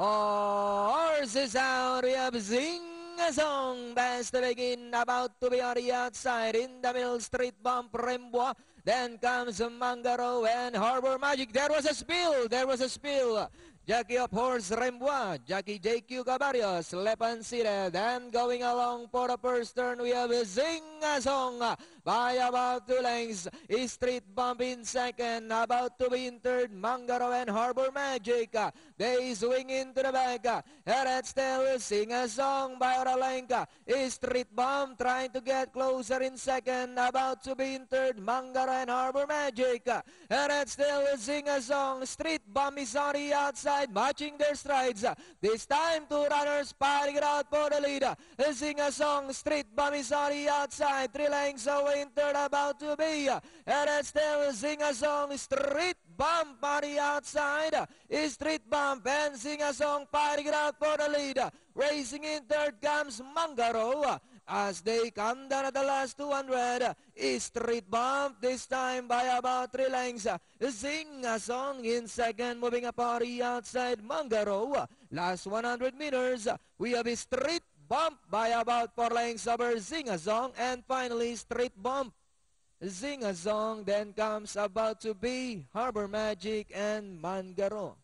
Horses out, we have Zing-a-Song. Best to begin, about to be on the outside. In the middle, Street Bump, Rembois. Then comes Mangaro and Harbor Magic. There was a spill. Jockey of horse Rembois, jockey JQ Cabarios, left unseated. And going along for the first turn, we have Zing-a-Song by about 2 lengths. Street Bump in second, about to be in third. Mangaro and Harbor Magic. They swing into the back. And still Zing-a-Song by Oralenka. Street Bump trying to get closer in second, about to be in third. Mangaro and Harbor Magic. And still Zing-a-Song. Street Bump is on the outside, matching their strides. This time, 2 runners fighting it out for the lead. Zing-a-Song, Street Bump is on the outside, 3 lengths away in third, about to be. And still Zing-a-Song, Street Bump on the outside. Street Bump and Zing-a-Song fighting it out for the lead. Racing in third comes Mangaro. As they come down at the last 200, Street Bump this time by about 3 lengths. Zing-a-Song in second, moving up on the outside, Mangaro. Last 100 meters, we have Street Bump by about 4 lengths over Zing-a-Song, and finally Street Bump. Zing-a-Song, then comes about to be Harbor Magic and Mangaro.